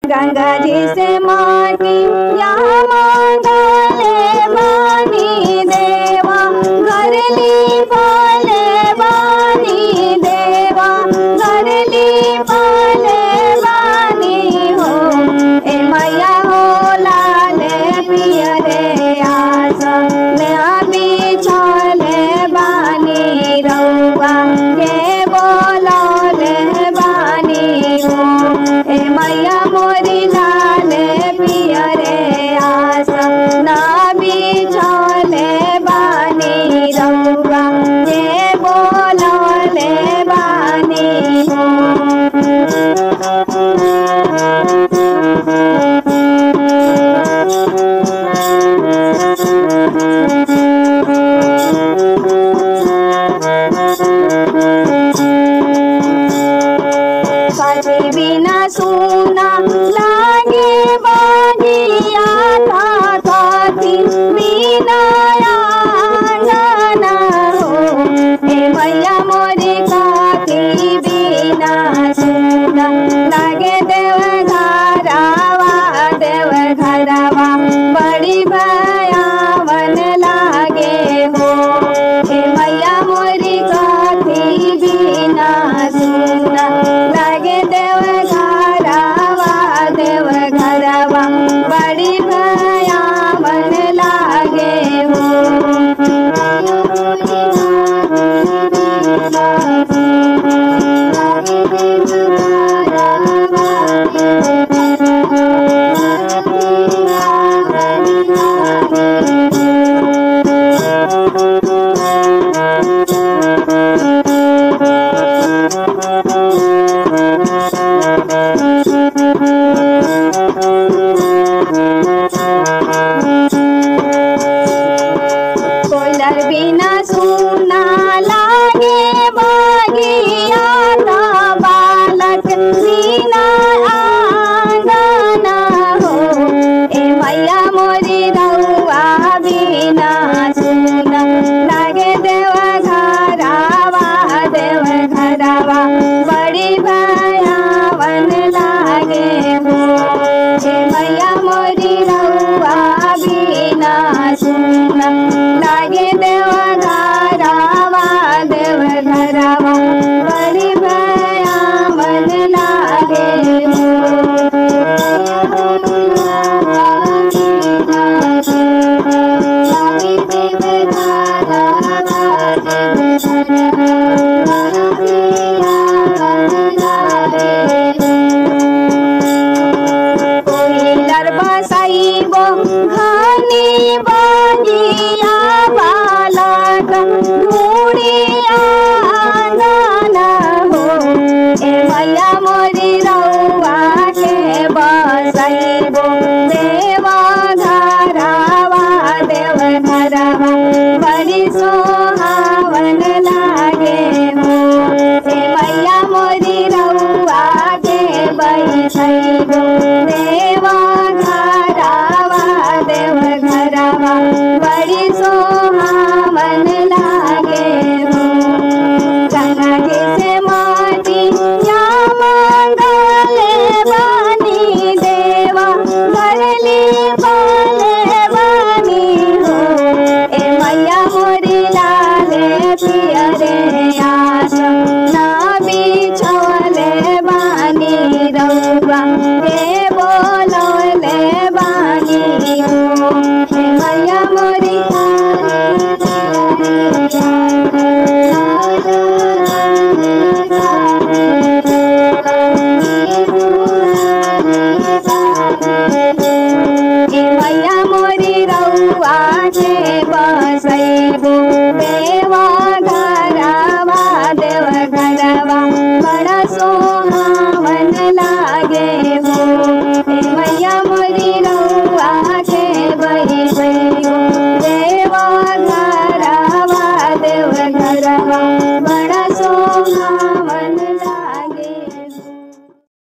गंगा जी से मांगी या मांगले बानी देवा, घर ली पाले बानी देवा, घर ली पाले बानी हो। ए मैया हो लाले पियरे आस नया बिछले बानी रउआ के बोलौले बानी हो। ए मैया मोरी लाले पियरे आस ना बिछले बानी रउआ के बोलौले बानी हो। काशी बिना सुना लागे बागिया था थी बिना आंगना हो। ए मैया मोरी काशी बिना सुना लागे देव घरवा बड़ी भयावन लागे हो। ए मैया मोरी काशी बिना सुना लागे देव घरवा बड़ी भयावन लागे हो। कोयलर बिना सुना लागे बागिया था बालक बिना आंगना हो। ए मैया मोरी रउआ बिना सुना लागे देव घरवा बड़ी भयावन लागे हो। ए मैया मोरी रउआ बिना सुना लागे देव घरवा बड़ी भयावन लागे कोयलर बसाई